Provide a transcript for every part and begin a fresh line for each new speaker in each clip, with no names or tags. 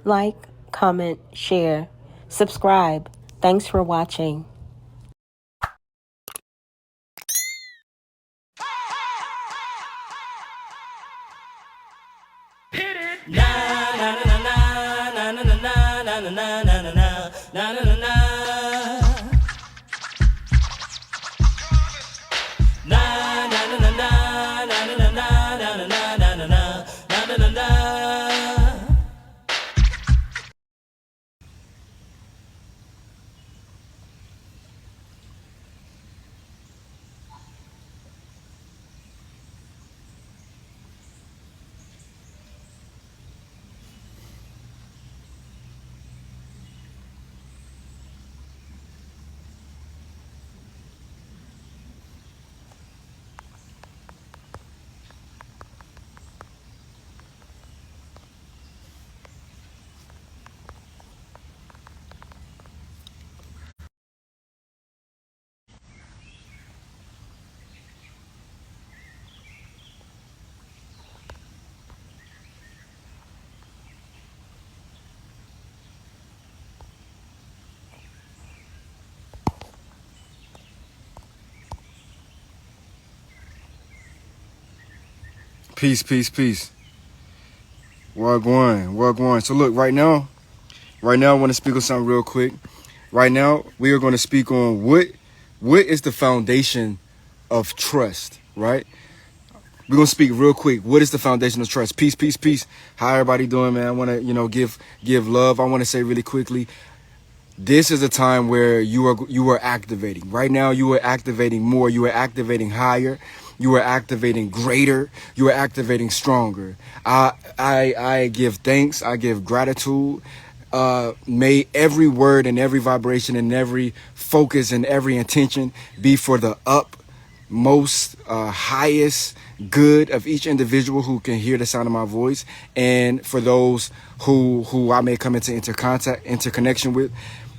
like, comment, share, subscribe. Thanks for watching.
Peace, peace, peace. Wagwan. So look, right now, I want to speak on something real quick. Right now, we are going to speak on what is the foundation of trust, right? We're going to speak real quick. What is the foundation of trust? Peace, peace, peace. How everybody doing, man? I want to, give love. I want to say really quickly, this is a time where you are activating. Right now, you are activating more. You are activating higher. You are activating greater. You are activating stronger. I give thanks. I give gratitude. May every word and every vibration and every focus and every intention be for the utmost, highest good of each individual who can hear the sound of my voice, and for those who I may come into interconnection with.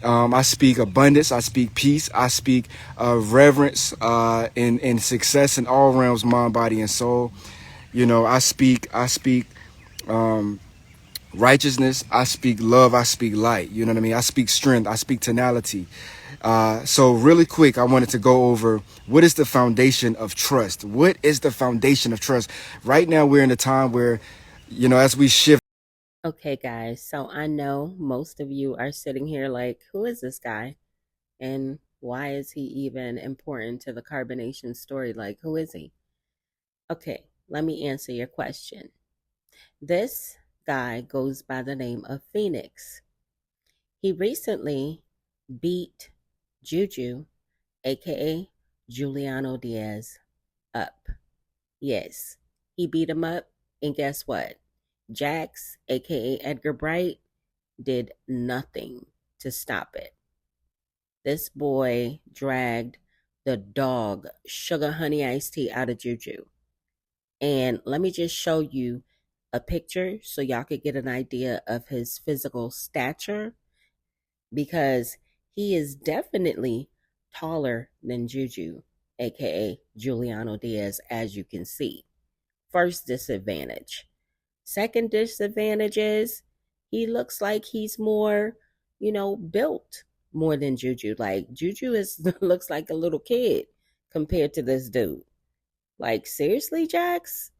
I speak abundance. I speak peace. I speak reverence in success in all realms, mind, body, and soul. I speak righteousness. I speak love. I speak light. You know what I mean? I speak strength. I speak tonality. So really quick, I wanted to go over what is the foundation of trust. What is the foundation of trust? Right now, we're in a time where, as we shift.
Okay, guys, so I know most of you are sitting here like, who is this guy? And why is he even important to the carbonation story? Like, who is he? Okay, let me answer your question. This guy goes by the name of Phoenix. He recently beat Juju, aka Juliano Diaz, up. Yes, he beat him up, and guess what? Jax, aka Edgar Bright, did nothing to stop it. This boy dragged the dog Sugar Honey Iced Tea out of Juju. And let me just show you a picture so y'all could get an idea of his physical stature, because he is definitely taller than Juju, aka Juliano Diaz, as you can see. First disadvantage. Second disadvantage is he looks like he's more, built more than Juju. Like Juju looks like a little kid compared to this dude. Like, seriously, Jax?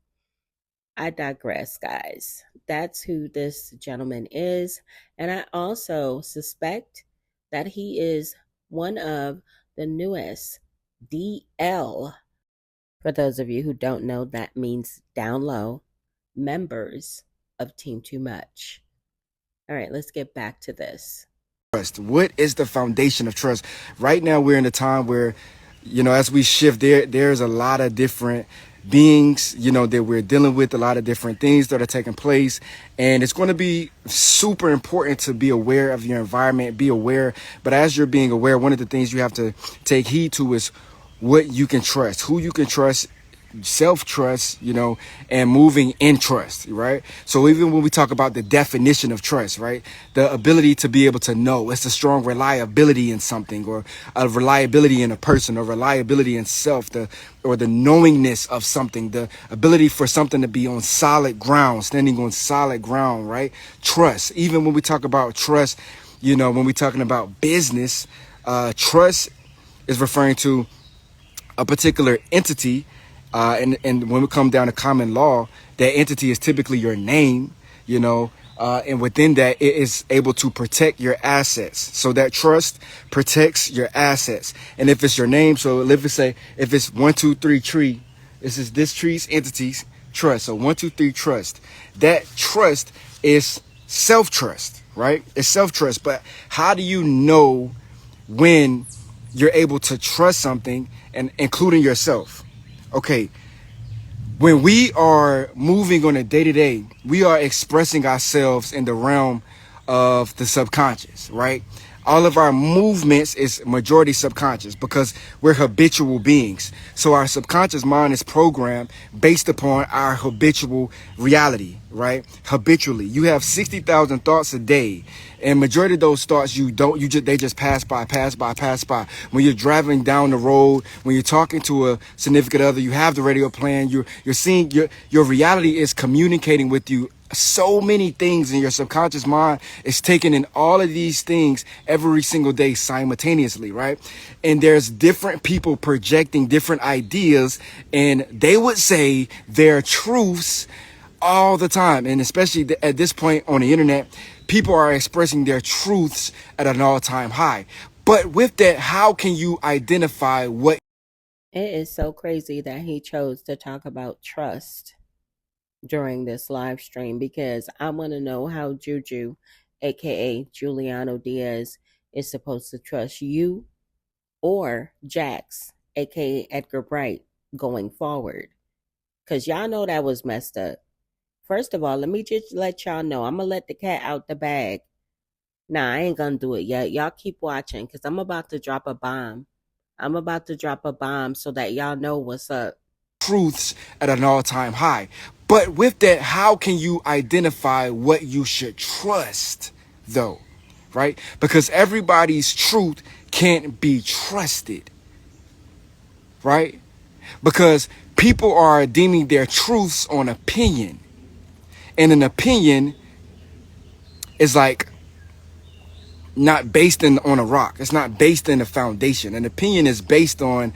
I digress, guys. That's who this gentleman is. And I also suspect that he is one of the newest DL. For those of you who don't know, that means down low, members of Team Too Much. All right, let's get back to this.
Trust. What is the foundation of trust? Right now, we're in a time where, as we shift, there's a lot of different beings, that we're dealing with, a lot of different things that are taking place. And it's going to be super important to be aware of your environment, be aware. But as you're being aware, one of the things you have to take heed to is what you can trust, who you can trust, self-trust, and moving in trust, right? So even when we talk about the definition of trust, right, the ability to be able to know, it's a strong reliability in something, or a reliability in a person, or reliability in self, or the knowingness of something, the ability for something to be on solid ground, standing on solid ground, right? Trust. Even when we talk about trust, when we're talking about business, trust is referring to a particular entity, and when we come down to common law, that entity is typically your name, and within that, it is able to protect your assets. So that trust protects your assets. And if it's your name, so let's say if it's 123 tree, this tree's entities trust. So 123 trust. That trust is self-trust, right? It's self-trust. But how do you know when you're able to trust something, and including yourself? Okay, when we are moving on a day-to-day, we are expressing ourselves in the realm of the subconscious, right? All of our movements is majority subconscious because we're habitual beings. So our subconscious mind is programmed based upon our habitual reality, right? Habitually. You have 60,000 thoughts a day. And majority of those thoughts they just pass by. When you're driving down the road, when you're talking to a significant other, you have the radio playing, you're seeing your reality is communicating with you so many things, and your subconscious mind is taking in all of these things every single day simultaneously, right? And there's different people projecting different ideas, and they would say their truths all the time. And especially at this point on the internet, people are expressing their truths at an all-time high. But with that, how can you identify what
It is so crazy that he chose to talk about trust during this live stream because I want to know how Juju, aka Juliano Diaz, is supposed to trust you or Jax, aka Edgar Bright, going forward. Because y'all know that was messed up. First of all, let me just let y'all know I'm going to let the cat out the bag. Nah, I ain't going to do it yet. Y'all keep watching because I'm about to drop a bomb. I'm about to drop a bomb so that y'all know what's up.
truths at an all-time high? But with that, how can you identify what you should trust, though? Right? Because everybody's truth can't be trusted, right? Because people are deeming their truths on opinion. And an opinion is like not based on a rock. It's not based in a foundation. An opinion is based on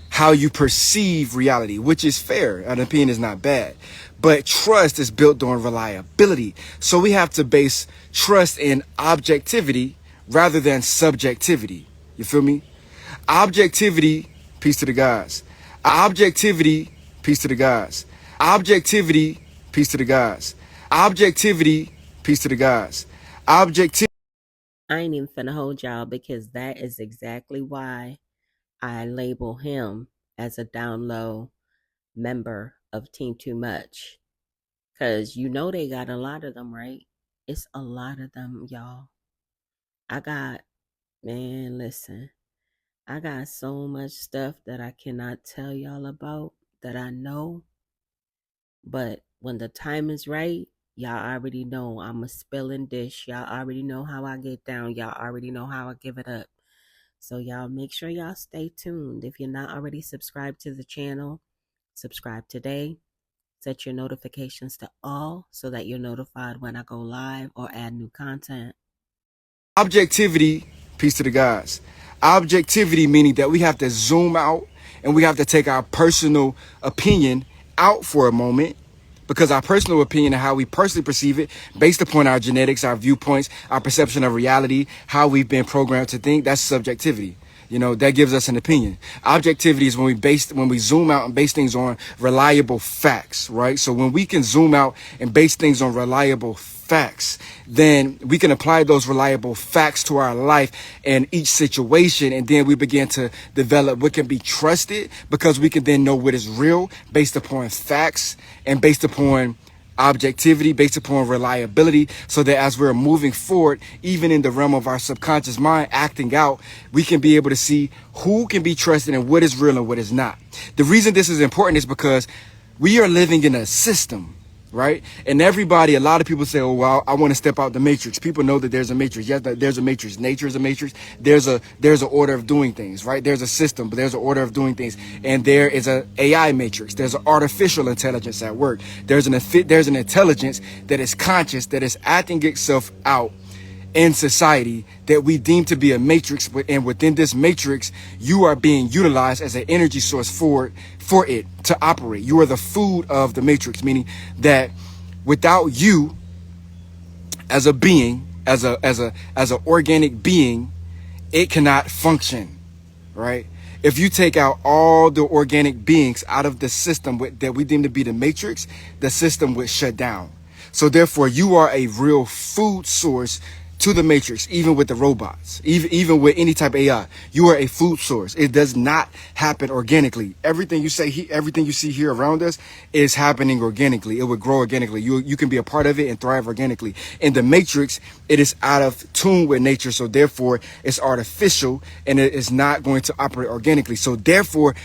how you perceive reality, which is fair. An opinion is not bad. But trust is built on reliability. So we have to base trust in objectivity rather than subjectivity. You feel me? Objectivity, peace to the gods. Objectivity, peace to the gods. Objectivity, peace to the gods. Objectivity, peace to the gods. Objectivity.
I ain't even finna hold y'all because that is exactly why I label him as a down low member of Team Too Much. Because you know they got a lot of them, right? It's a lot of them, y'all. I got, man, listen, I got so much stuff that I cannot tell y'all about that I know. But when the time is right, y'all already know I'm a spilling dish. Y'all already know how I get down. Y'all already know how I give it up. So y'all make sure y'all stay tuned. If you're not already subscribed to the channel, subscribe today. Set your notifications to all so that you're notified when I go live or add new content.
Objectivity, peace to the gods. Objectivity meaning that we have to zoom out and we have to take our personal opinion out for a moment, because our personal opinion and how we personally perceive it based upon our genetics, our viewpoints, our perception of reality, how we've been programmed to think, that's subjectivity. That gives us an opinion. Objectivity is when we zoom out and base things on reliable facts, right? So when we can zoom out and base things on reliable facts, then we can apply those reliable facts to our life and each situation, and then we begin to develop what can be trusted, because we can then know what is real based upon facts and based upon objectivity, based upon reliability, so that as we're moving forward, even in the realm of our subconscious mind acting out, we can be able to see who can be trusted and what is real and what is not. The reason this is important is because we are living in a system, right? And everybody, a lot of people say, oh, well, I want to step out the matrix. People know that there's a matrix. Yes, there's a matrix. Nature is a matrix. There's an order of doing things, right? There's a system, but there's an order of doing things. And there is a AI matrix. There's an artificial intelligence at work. There's an intelligence that is conscious, that is acting itself out in society that we deem to be a matrix, and within this matrix you are being utilized as an energy source for it to operate. You are the food of the matrix, meaning that without you as a being, as a organic being, it cannot function, right? If you take out all the organic beings out of the system that we deem to be the matrix, the system would shut down. So therefore, you are a real food source to the matrix, even with the robots, even with any type of AI. You are a food source. It does not happen organically. Everything you say, everything you see here around us is happening organically. It would grow organically. You can be a part of it and thrive organically. In the matrix, it is out of tune with nature, so therefore it's artificial and it is not going to operate organically. So therefore,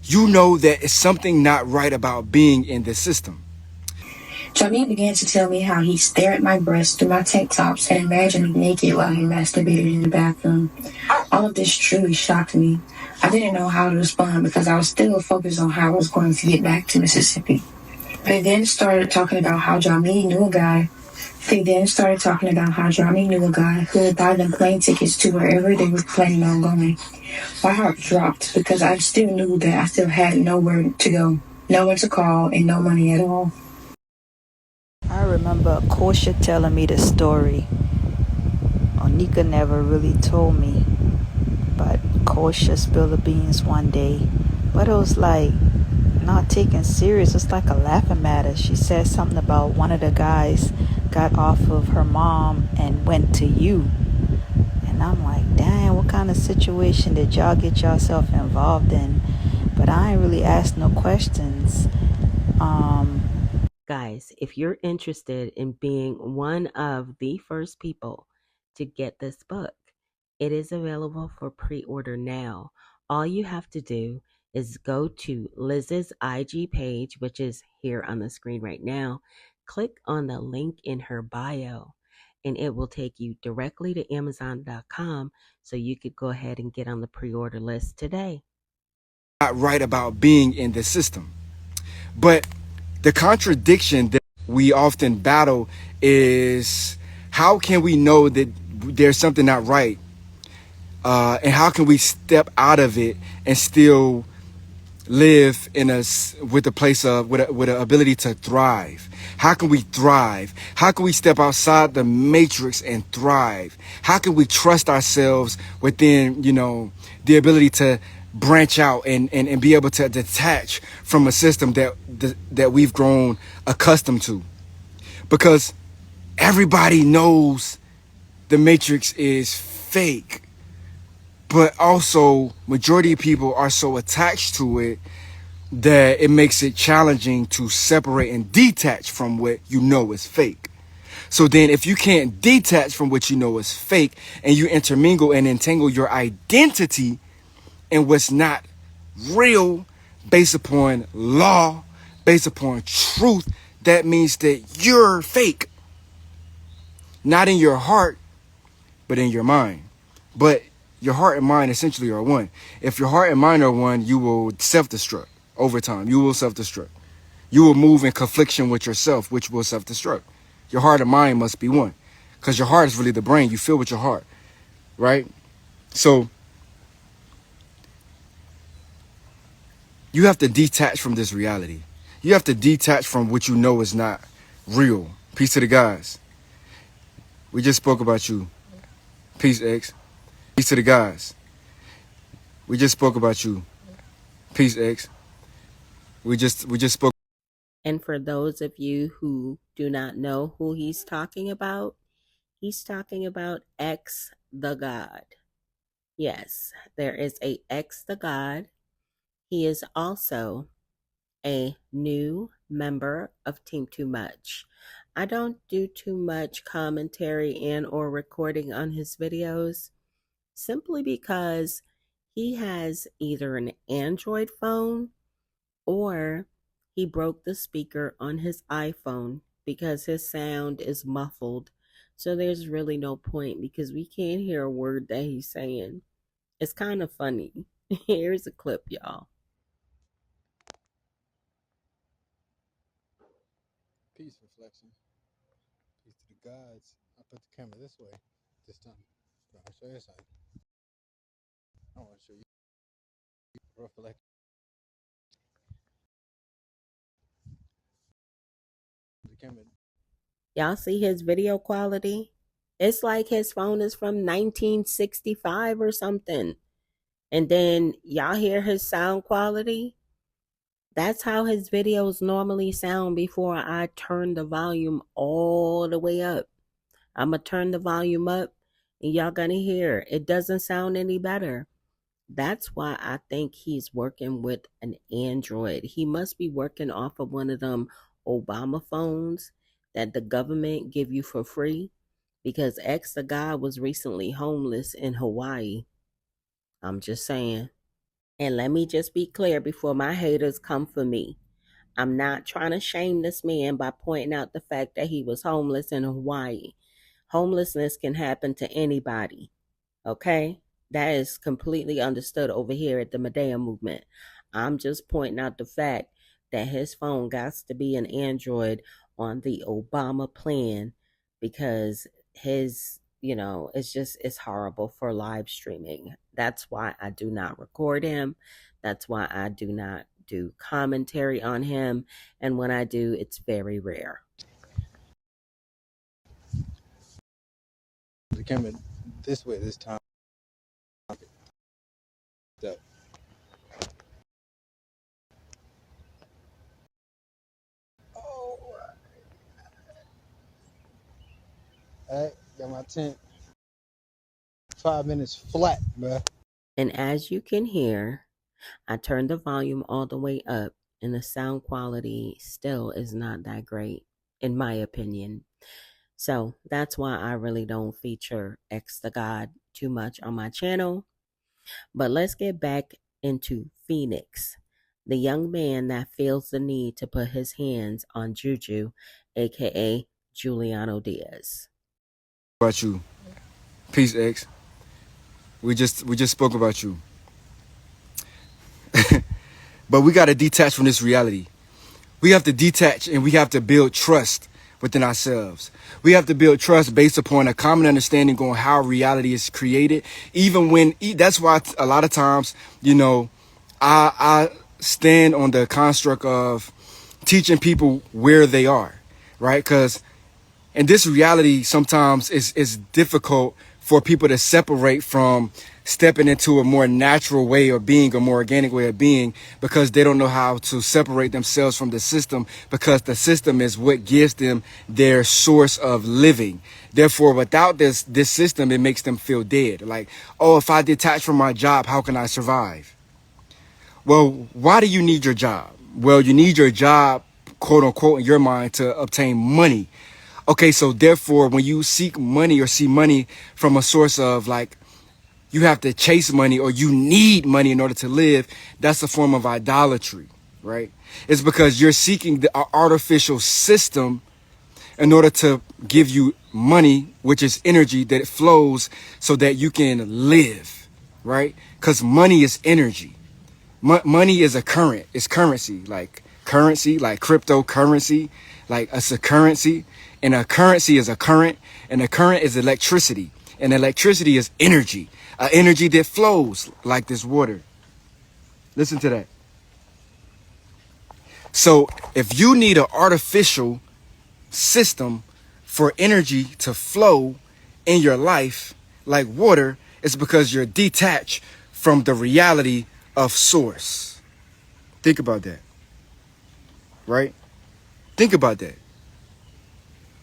you know that it's something not right about being in this system.
Jamie began to tell me how he stared at my breasts through my tank tops and imagined me naked while he masturbated in the bathroom. All of this truly shocked me. I didn't know how to respond because I was still focused on how I was going to get back to Mississippi. They then started talking about how Jamie knew a guy. They then started talking about how Jamie knew a guy who would buy them plane tickets to wherever they were planning on going. My heart dropped because I still knew that I still had nowhere to go, no one to call, and no money at all.
I remember Kosha telling me the story. Onika never really told me, but Kosha spilled the beans one day. But it was like not taken serious. It's like a laughing matter. She said something about one of the guys got off of her mom and went to you. And I'm like, dang, what kind of situation did y'all get yourself involved in? But I ain't really asked no questions.
Guys, if you're interested in being one of the first people to get this book, it is available for pre order now. All you have to do is go to Liz's IG page, which is here on the screen right now. Click on the link in her bio, and it will take you directly to Amazon.com so you could go ahead and get on the pre order list today.
Not right about being in the system. But the contradiction that we often battle is, how can we know that there's something not right? And how can we step out of it and still live in a with a place of with an ability to thrive? How can we thrive? How can we step outside the matrix and thrive? How can we trust ourselves within, the ability to branch out and be able to detach from a system that we've grown accustomed to? Because everybody knows the matrix is fake, but also majority of people are so attached to it that it makes it challenging to separate and detach from what you know is fake. So then if you can't detach from what you know is fake, and you intermingle and entangle your identity in what's not real, based upon law, based upon truth, that means that you're fake. Not in your heart, but in your mind. But your heart and mind essentially are one. If your heart and mind are one, you will self-destruct over time. You will self-destruct. You will move in confliction with yourself, which will self-destruct. Your heart and mind must be one, because your heart is really the brain. You feel with your heart, right? So you have to detach from this reality. You have to detach from what you know is not real. Peace to the guys. We just spoke about you. Peace, X. Peace to the guys. We just spoke about you. Peace, X. We just spoke.
And for those of you who do not know who he's talking about X the God. Yes, there is a X the God. He is also a new member of Team Too Much. I don't do too much commentary and or recording on his videos simply because he has either an Android phone or he broke the speaker on his iPhone because his sound is muffled. So there's really no point because we can't hear a word that he's saying. It's kind of funny. Here's a clip, y'all.
Peace, reflection. Peace to the gods. I put the camera this way this time. I'll show you something. I want to show you reflect the camera.
Y'all see his video quality? It's like his phone is from 1965 or something. And then y'all hear his sound quality? That's how his videos normally sound before I turn the volume all the way up. I'm going to turn the volume up and y'all going to hear it doesn't sound any better. That's why I think he's working with an Android. He must be working off of one of them Obama phones that the government give you for free because ex the guy was recently homeless in Hawaii. I'm just saying. And let me just be clear before my haters come for me. I'm not trying to shame this man by pointing out the fact that he was homeless in Hawaii. Homelessness can happen to anybody, okay? That is completely understood over here at the Medaya movement. I'm just pointing out the fact that his phone got to be an Android on the Obama plan because it's horrible for live streaming. That's why I do not record him. That's why I do not do commentary on him. And when I do, it's very rare.
The camera this way this time. Up. Oh, all right, got my tent. 5 minutes flat, bruh.
And as you can hear, I turned the volume all the way up, and the sound quality still is not that great, in my opinion. So that's why I really don't feature X the God too much on my channel. But let's get back into Phoenix, the young man that feels the need to put his hands on Juju, aka Juliano Diaz.
About you. Peace, X. We just spoke about you. But we got to detach from this reality. We have to detach and we have to build trust within ourselves. We have to build trust based upon a common understanding on how reality is created. Even when, that's why a lot of times, I stand on the construct of teaching people where they are, right? Because in this reality, sometimes it's difficult for people to separate from stepping into a more natural way of being, a more organic way of being, because they don't know how to separate themselves from the system, because the system is what gives them their source of living. Therefore, without this system, it makes them feel dead. Like, oh, if I detach from my job, how can I survive? Well, why do you need your job? Well, you need your job, quote unquote, in your mind to obtain money. Okay, so therefore, when you seek money or see money from a source of like, you have to chase money or you need money in order to live, that's a form of idolatry, right? It's because you're seeking the artificial system in order to give you money, which is energy that flows so that you can live, right? Because money is energy. Money is a current. It's currency, like cryptocurrency, like it's a currency. And a currency is a current, and a current is electricity. And electricity is energy, an energy that flows like this water. Listen to that. So if you need an artificial system for energy to flow in your life like water, it's because you're detached from the reality of source. Think about that, right? Think about that.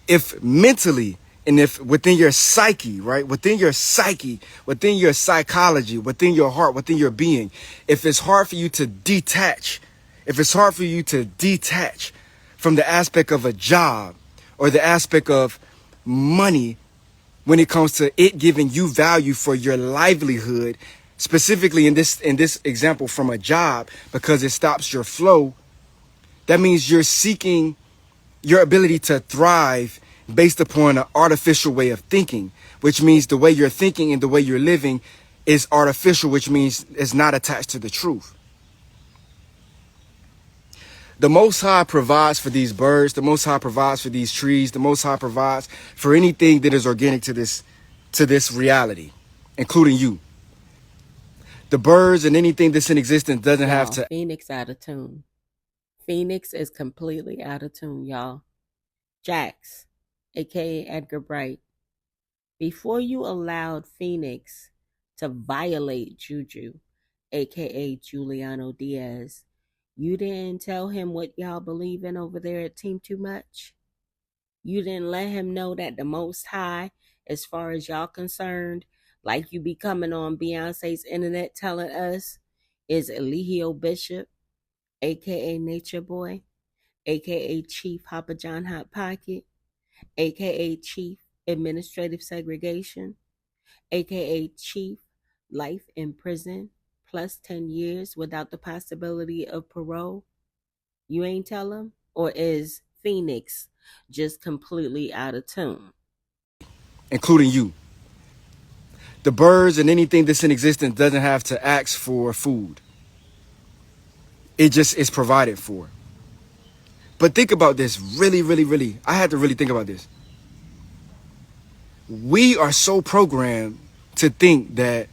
If mentally and if within your psyche, right, within your psyche, within your psychology, within your heart, within your being, if it's hard for you to detach, from the aspect of a job or the aspect of money when it comes to it giving you value for your livelihood, specifically in this example from a job, because it stops your flow. That means you're seeking your ability to thrive based upon an artificial way of thinking, which means the way you're thinking and the way you're living is artificial, which means it's not attached to the truth. The Most High provides for these birds. The Most High provides for these trees. The Most High provides for anything that is organic to this reality, including you. The birds and anything that's in existence doesn't have
Y'all,
to.
Phoenix out of tune. Phoenix is completely out of tune, y'all. Jax, aka Edgar Bright, before you allowed Phoenix to violate Juju, aka Juliano Diaz, you didn't tell him what y'all believe in over there at Team Too Much. You didn't let him know that the Most High, as far as y'all concerned, like you be coming on Beyonce's internet telling us, is Eligio Bishop, aka Nature Boy, aka Chief Papa John Hot Pocket, aka Chief Administrative Segregation, aka Chief Life in Prison plus 10 years without the possibility of parole. You ain't tell him? Or is Phoenix just completely out of tune?
Including you. The birds and anything that's in existence doesn't have to ask for food. It just is provided for. But think about this really, really, really. I had to really think about this. We are so programmed to think that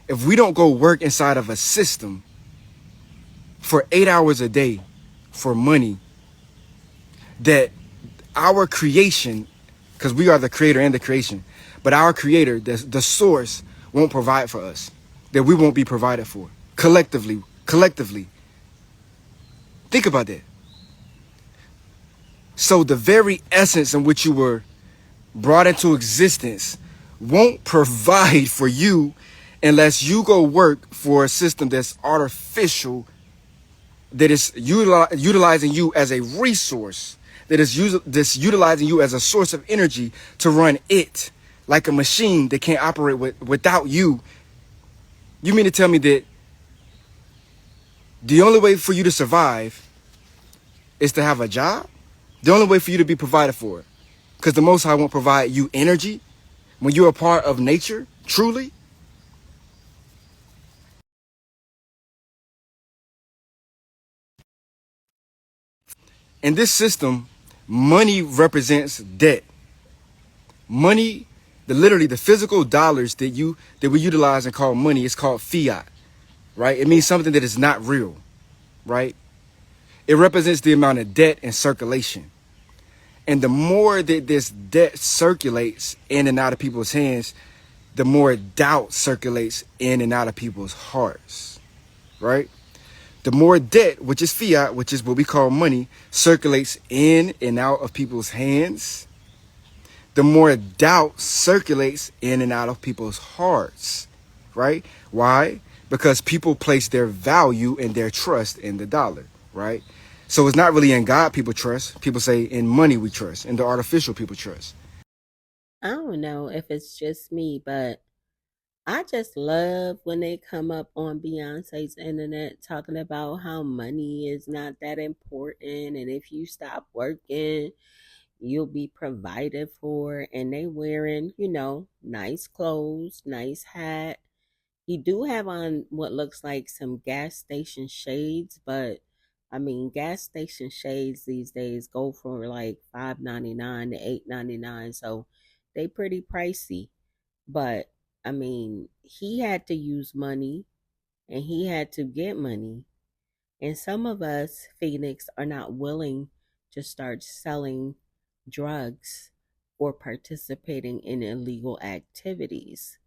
if we don't go work inside of a system for 8 hours a day for money, that our creation, because we are the creator and the creation, but our creator, the source, won't provide for us, that we won't be provided for collectively. Think about that. So the very essence in which you were brought into existence won't provide for you unless you go work for a system that's artificial, that is utilizing you as a resource, that's utilizing you as a source of energy to run it like a machine that can't operate without you. You mean to tell me that the only way for you to survive is to have a job? The only way for you to be provided for? Because the Most High won't provide you energy when you're a part of nature, truly? In this system, money represents debt. Money, literally the physical dollars that we utilize and call money is called fiat, right? It means something that is not real, right? It represents the amount of debt in circulation. And the more that this debt circulates in and out of people's hands, the more doubt circulates in and out of people's hearts, right? The more debt, which is fiat, which is what we call money, circulates in and out of people's hands, the more doubt circulates in and out of people's hearts, right? Why? Because people place their value and their trust in the dollar, right? So it's not really in God people trust. People say in money we trust, in the artificial people trust.
I don't know if it's just me, but I just love when they come up on Beyonce's internet talking about how money is not that important and if you stop working, you'll be provided for. And they wearing, nice clothes, nice hat. He do have on what looks like some gas station shades, but I mean gas station shades these days go for like $5.99 to $8.99, so they pretty pricey. But I mean, he had to use money and he had to get money. And some of us, Phoenix, are not willing to start selling drugs or participating in illegal activities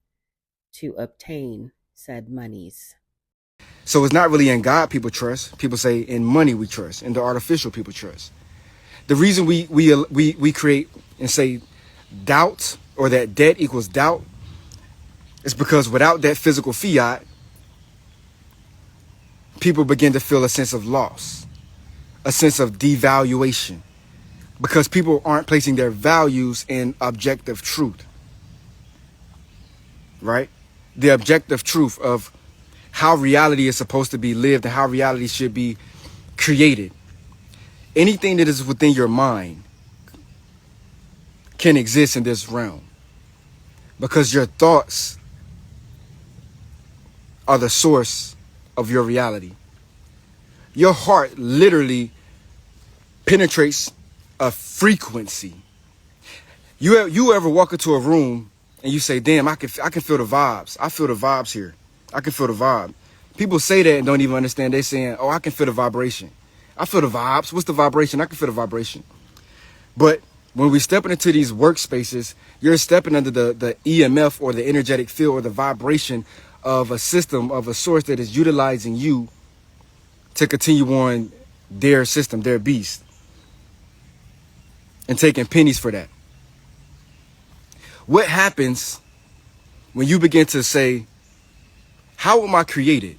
to obtain said monies.
So it's not really in God people trust. People say in money we trust, in the artificial people trust. The reason we create and say doubt or that debt equals doubt is because without that physical fiat, people begin to feel a sense of loss, a sense of devaluation because people aren't placing their values in objective truth, right? The objective truth of how reality is supposed to be lived and how reality should be created. Anything that is within your mind can exist in this realm because your thoughts are the source of your reality. Your heart literally penetrates a frequency. You ever walk into a room and you say, "Damn, I can feel the vibes. I feel the vibes here. I can feel the vibe." People say that and don't even understand. They're saying, "Oh, I can feel the vibration. I feel the vibes. What's the vibration? I can feel the vibration." But when we stepping into these workspaces, you're stepping under the EMF or the energetic field or the vibration of a system of a source that is utilizing you to continue on their system, their beast, and taking pennies for that. What happens when you begin to say, how am I created?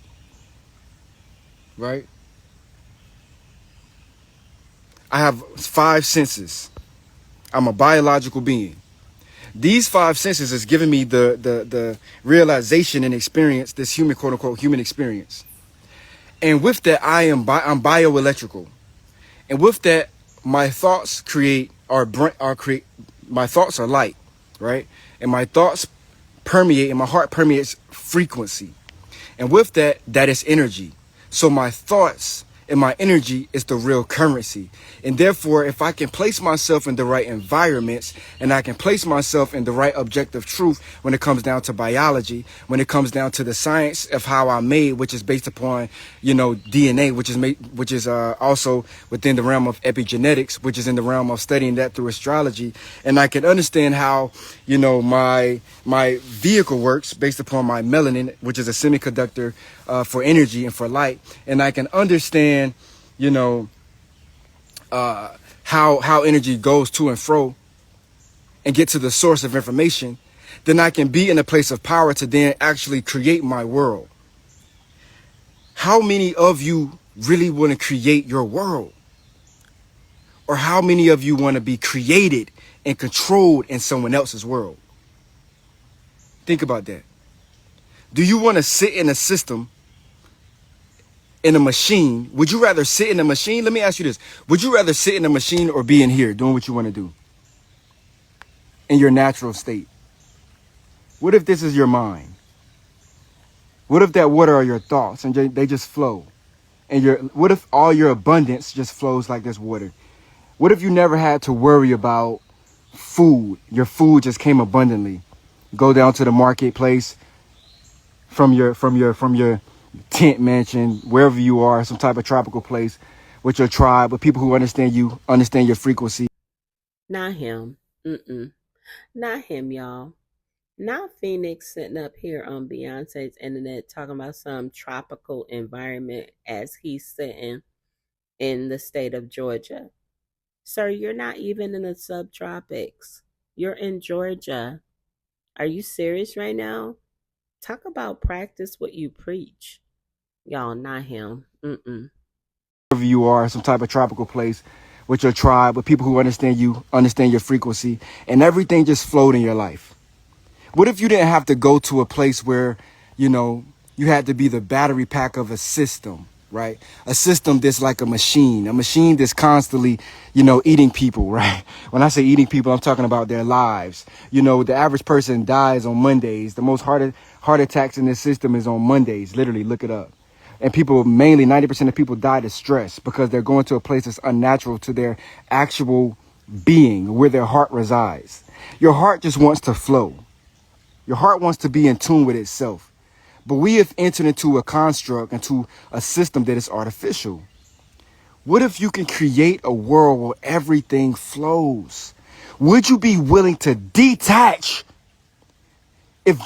Right? I have 5 senses. I'm a biological being. These 5 senses is giving me the realization and experience, this human, quote unquote, human experience. And with that, I'm bioelectrical. And with that, my thoughts create my thoughts are light, right? And my thoughts permeate and my heart permeates frequency. And with that, that is energy. So my thoughts and my energy is the real currency. And therefore, if I can place myself in the right environments and I can place myself in the right objective truth when it comes down to biology, when it comes down to the science of how I'm made, which is based upon, DNA, which is also within the realm of epigenetics, which is in the realm of studying that through astrology. And I can understand how, my vehicle works based upon my melanin, which is a semiconductor for energy and for light. And I can understand, how energy goes to and fro and get to the source of information, then I can be in a place of power to then actually create my world. How many of you really want to create your world? Or how many of you want to be created and controlled in someone else's world? Think about that. Do you want to sit in a system, in a machine? Would you rather sit in a machine? Let me ask you this. Would you rather sit in a machine or be in here doing what you want to do in your natural state? What if this is your mind? What if that water are your thoughts and they just flow? And what if all your abundance just flows like this water? What if you never had to worry about food? Your food just came abundantly. Go down to the marketplace from your tent mansion, wherever you are, some type of tropical place with your tribe, with people who understand you, understand your frequency.
Not him. Not him, y'all. Not Phoenix sitting up here on Beyonce's internet talking about some tropical environment as he's sitting in the state of Georgia. Sir, you're not even in the subtropics. You're in Georgia. Are you serious right now? Talk about practice what you preach. Y'all, not him.
Wherever you are, some type of tropical place with your tribe, with people who understand you, understand your frequency, and everything just flowed in your life. What if you didn't have to go to a place where, you had to be the battery pack of a system, right? A system that's like a machine that's constantly, eating people, right? When I say eating people, I'm talking about their lives. The average person dies on Mondays. The most heart attacks in this system is on Mondays. Literally, look it up. And people, mainly 90% of people die to stress because they're going to a place that's unnatural to their actual being, where their heart resides. Your heart just wants to flow. Your heart wants to be in tune with itself. But we have entered into a construct, into a system that is artificial. What if you can create a world where everything flows? Would you be willing to detach? If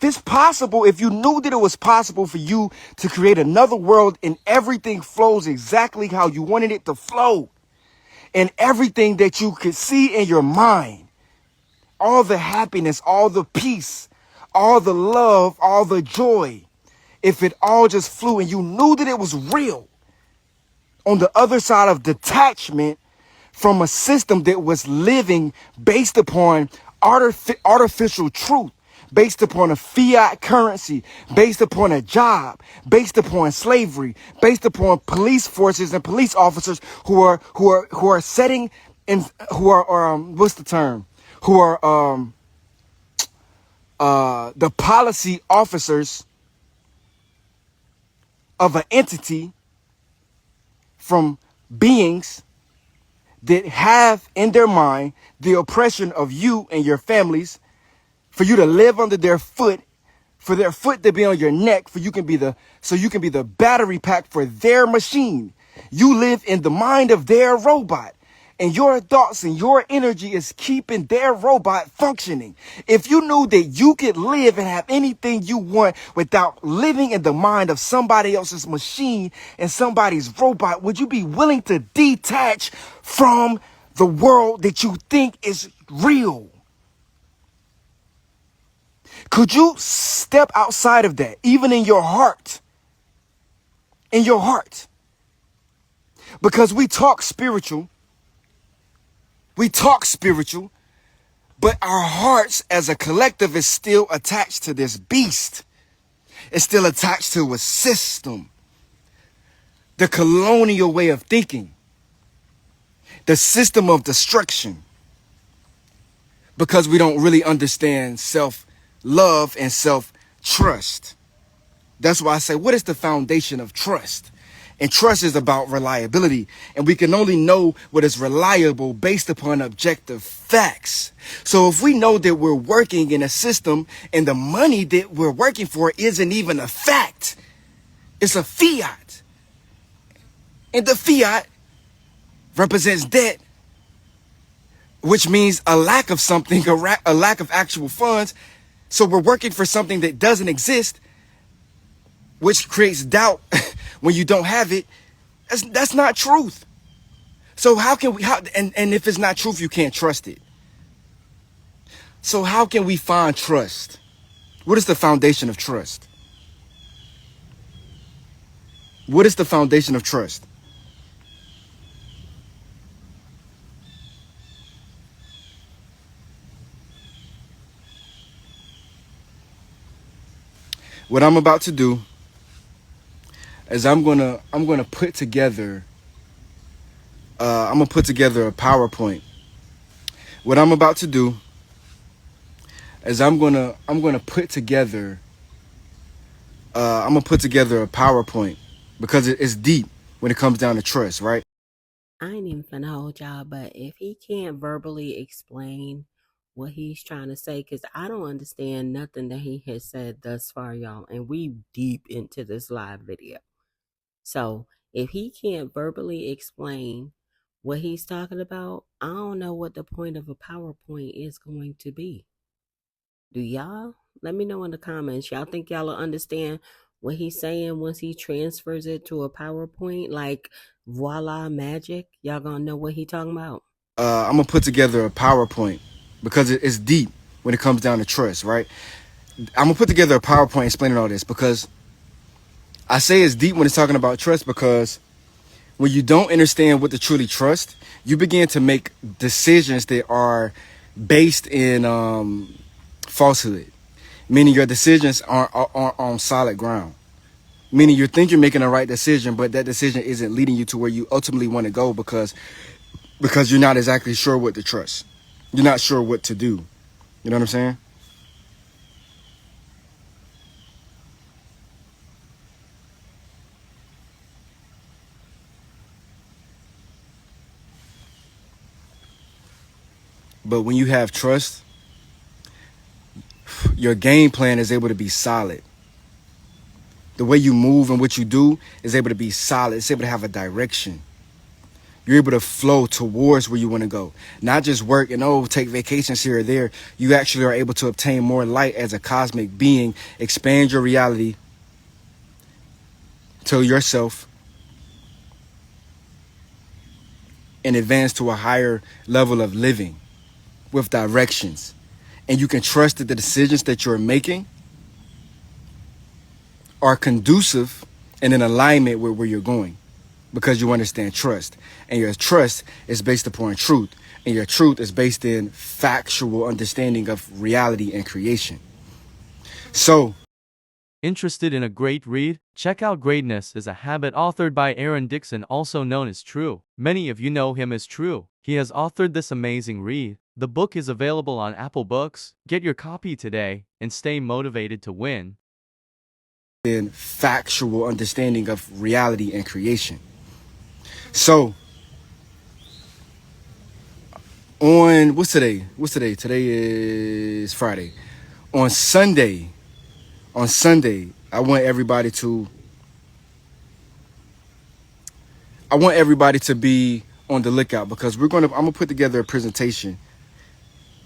it's possible, if you knew that it was possible for you to create another world and everything flows exactly how you wanted it to flow, and everything that you could see in your mind, all the happiness, all the peace, all the love, all the joy, if it all just flew and you knew that it was real, on the other side of detachment from a system that was living based upon artificial truth, based upon a fiat currency, based upon a job, based upon slavery, based upon police forces and police officers who are setting in, who are what's the term? Who are the policy officers of an entity from beings that have in their mind the oppression of you and your families, for you to live under their foot, for their foot to be on your neck, for you can be the so you can be the battery pack for their machine. You live in the mind of their robot. And your thoughts and your energy is keeping their robot functioning. If you knew that you could live and have anything you want without living in the mind of somebody else's machine and somebody's robot, would you be willing to detach from the world that you think is real? Could you step outside of that, even in your heart? In your heart. Because we talk spiritual, but our hearts as a collective is still attached to this beast. It's still attached to a system. The colonial way of thinking. The system of destruction. Because we don't really understand self-love and self-trust. That's why I say, what is the foundation of trust? And trust is about reliability. And we can only know what is reliable based upon objective facts. So if we know that we're working in a system and the money that we're working for isn't even a fact, it's a fiat. And the fiat represents debt, which means a lack of something, a lack of actual funds. So we're working for something that doesn't exist, which creates doubt when you don't have it. That's not truth. So how can we, and if it's not truth, you can't trust it. So how can we find trust? What is the foundation of trust? What is the foundation of trust? What I'm about to do is I'm gonna put together a PowerPoint. What I'm about to do is I'm gonna put together a PowerPoint because it's deep when it comes down to trust, right?
I ain't even finna hold y'all, but if he can't verbally explain what he's trying to say, because I don't understand nothing that he has said thus far, y'all, and we deep into this live video. So if he can't verbally explain what he's talking about, I don't know what the point of a PowerPoint is going to be. Do y'all? Let me know in the comments. Y'all think y'all will understand what he's saying once he transfers it to a PowerPoint? Like, voila, magic? Y'all gonna know what he talking about?
I'm gonna put together a PowerPoint because it's deep when it comes down to trust, right? I'm gonna put together a PowerPoint explaining all this because I say it's deep when it's talking about trust because when you don't understand what to truly trust, you begin to make decisions that are based in falsehood, meaning your decisions are on solid ground. Meaning you think you're making the right decision, but that decision isn't leading you to where you ultimately want to go because you're not exactly sure what to trust. You're not sure what to do. You know what I'm saying? But when you have trust, your game plan is able to be solid. The way you move and what you do is able to be solid. It's able to have a direction. You're able to flow towards where you want to go. Not just work and take vacations here or there. You actually are able to obtain more light as a cosmic being, expand your reality to yourself, and advance to a higher level of living with directions. And you can trust that the decisions that you're making are conducive and in alignment with where you're going. because you understand trust. And your trust is based upon truth. And your truth is based in factual understanding of reality and creation. So,
Interested in a great read? Check out Greatness is a Habit authored by Aaron Dixon, also known as True. Many of you know him as True. He has authored this amazing read. The book is available on Apple Books. Get your copy today and stay motivated to win.
in factual understanding of reality and creation. So, on what's today? What's today? Today is Friday. On Sunday, I want everybody to be on the lookout because I'm gonna put together a presentation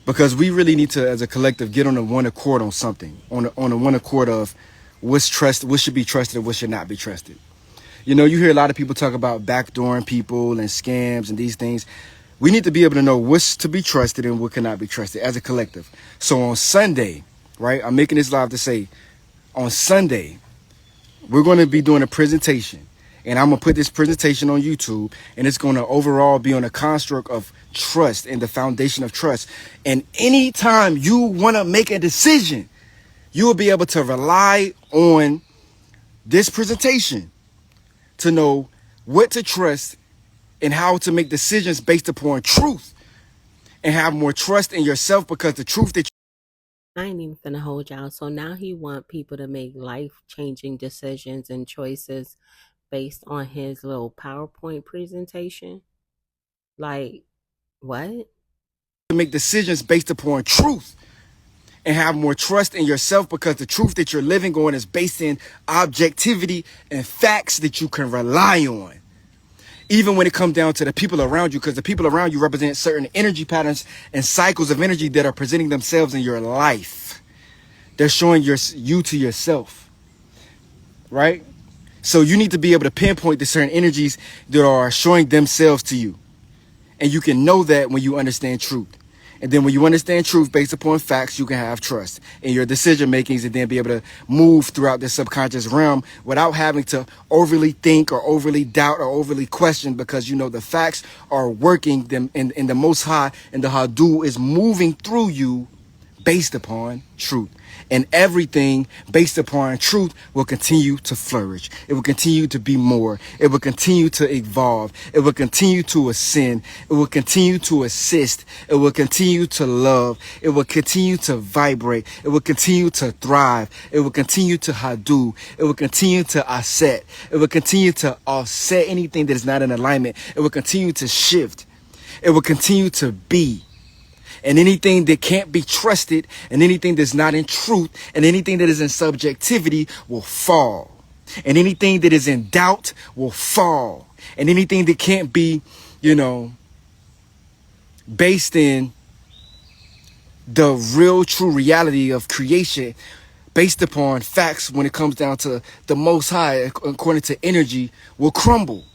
because we really need to, as a collective, get on the one accord on something, on the one accord of what should be trusted and what should not be trusted. You know, you hear a lot of people talk about backdooring people and scams and these things. We need to be able to know what's to be trusted and what cannot be trusted as a collective. So on Sunday, right, I'm making this live to say, on Sunday, we're going to be doing a presentation. And I'm going to put this presentation on YouTube. And it's going to overall be on a construct of trust and the foundation of trust. And anytime you want to make a decision, you will be able to rely on this presentation to know what to trust and how to make decisions based upon truth and have more trust in yourself because the truth that
I ain't even finna hold y'all. So now he want people to make life changing decisions and choices based on his little PowerPoint presentation. Like, what?
you make decisions based upon truth and have more trust in yourself because the truth that you're living on is based in objectivity and facts that you can rely on. Even when it comes down to the people around you, because the people around you represent certain energy patterns and cycles of energy that are presenting themselves in your life. They're showing you to yourself, right? So you need to be able to pinpoint the certain energies that are showing themselves to you. And you can know that when you understand truth. And then when you understand truth based upon facts, you can have trust in your decision makings and then be able to move throughout the subconscious realm without having to overly think or overly doubt or overly question because you know the facts are working them in the most high and the Hadu is moving through you based upon truth. And everything based upon truth will continue to flourish. It will continue to be more. It will continue to evolve. It will continue to ascend. It will continue to assist. It will continue to love. It will continue to vibrate. It will continue to thrive. It will continue to hadu. It will continue to asset. It will continue to offset anything that is not in alignment. It will continue to shift. It will continue to be. And anything that can't be trusted and anything that's not in truth and anything that is in subjectivity will fall. And anything that is in doubt will fall. And anything that can't be, based in the real true reality of creation based upon facts when it comes down to the most high according to energy will crumble.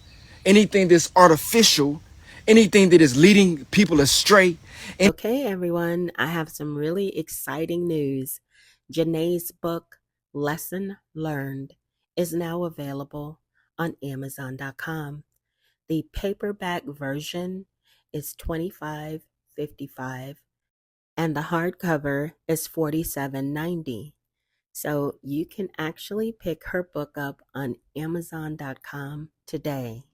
Anything that's artificial, anything that is leading people astray.
Okay, everyone, I have some really exciting news. Janae's book, Lesson Learned, is now available on Amazon.com. The paperback version is $25.55 and the hardcover is $47.90. So you can actually pick her book up on Amazon.com today.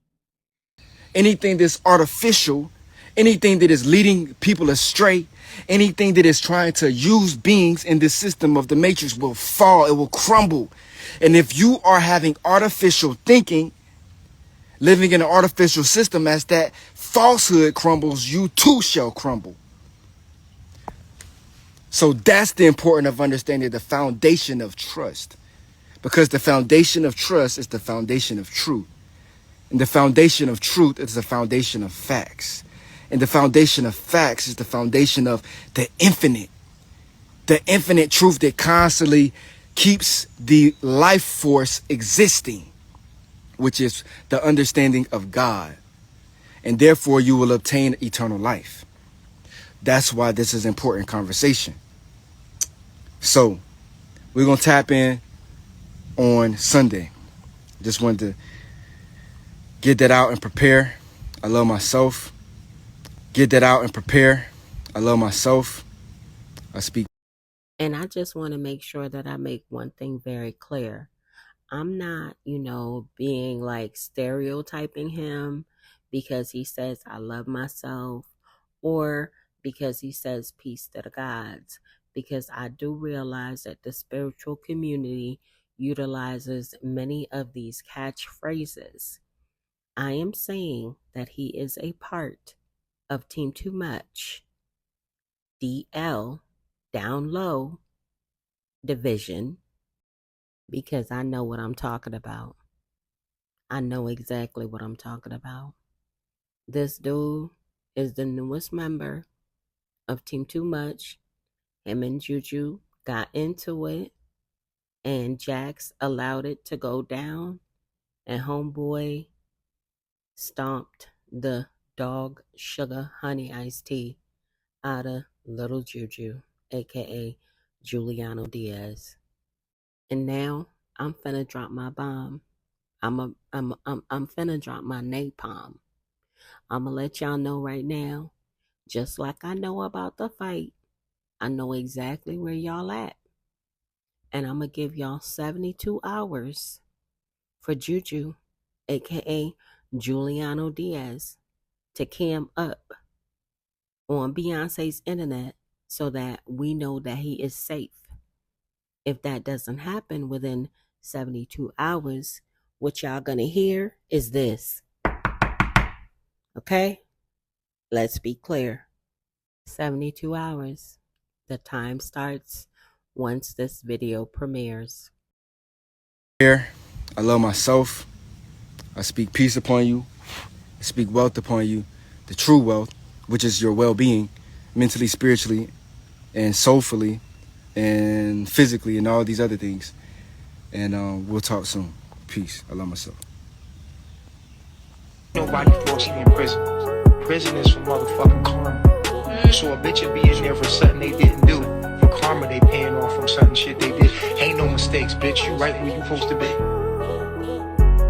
Anything that's artificial, anything that is leading people astray, anything that is trying to use beings in this system of the matrix will fall, it will crumble. And if you are having artificial thinking, living in an artificial system, as that falsehood crumbles, you too shall crumble. So that's the importance of understanding the foundation of trust. Because the foundation of trust is the foundation of truth. And the foundation of truth is the foundation of facts. And the foundation of facts is the foundation of the infinite truth that constantly keeps the life force existing, which is the understanding of God. And therefore you will obtain eternal life. That's why this is important conversation. So we're going to tap in on Sunday. Just wanted to Get that out and prepare. I love myself. Get that out and prepare. I love myself. I speak.
And I just want to make sure that I make one thing very clear. I'm not, being like stereotyping him because he says, I love myself, or because he says, peace to the gods. Because I do realize that the spiritual community utilizes many of these catchphrases. I am saying that he is a part of Team Too Much, DL, Down Low Division, because I know what I'm talking about. I know exactly what I'm talking about. This dude is the newest member of Team Too Much. Him and Juju got into it, and Jax allowed it to go down, and Homeboy stomped the dog sugar honey iced tea out of Little Juju, aka Juliano Diaz. And now I'm finna drop my bomb. I'm finna drop my napalm. I'm gonna let y'all know right now, just like I know about the fight, I know exactly where y'all at. And I'm gonna give y'all 72 hours for Juju, aka Juliano Diaz, to cam up on Beyonce's internet so that we know that he is safe. If that doesn't happen within 72 hours, what y'all gonna hear is this. Okay? Let's be clear. 72 hours. The time starts once this video premieres.
I love myself. I speak peace upon you. I speak wealth upon you. The true wealth, which is your well-being, mentally, spiritually, and soulfully, and physically, and all these other things. And we'll talk soon. Peace. I love myself.
Nobody forced me in prison. Prison is for motherfucking karma. So a bitch would be in there for something they didn't do. For karma, they paying off from something shit they did. Ain't no mistakes, bitch. You right where you supposed to be.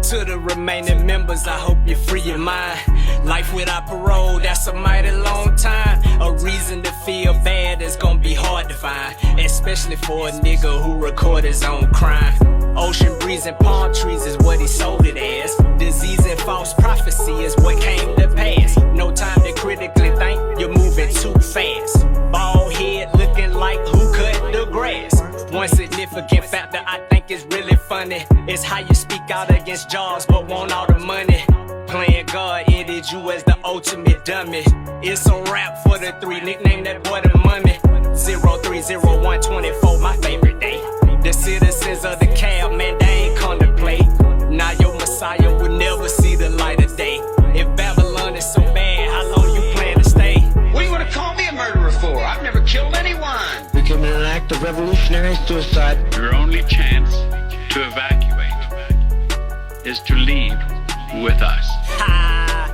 To the remaining members, I hope you free your mind. Life without parole, that's a mighty long time. A reason to feel bad is gonna be hard to find, especially for a nigga who record his own crime. Ocean breeze and palm trees is what he sold it as. Disease and false prophecy is what came to pass. No time to critically think, you're moving too fast. Bald head looking like who cut the grass. One significant factor I think is really funny is how you speak out against jobs but want all the money. Playing God ended you as the ultimate dummy. It's a rap for the three, nickname that boy the mummy. 030124, my favorite day. The citizens of the cab, man, they ain't come to play. Now your Messiah will never see the light of day. If Babylon is so bad, how long you plan to stay?
What do you want to call me a murderer for? I've never killed anyone.
We committed an act of revolutionary suicide.
Your only chance to evacuate is to leave with us.
Ha!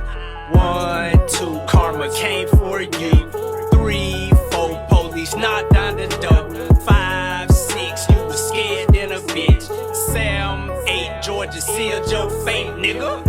1, 2, karma came for you. 3, 4, police knocked down the door. 5, 6, you was scared in a bitch. 7, 8, Georgia sealed your fate, nigga.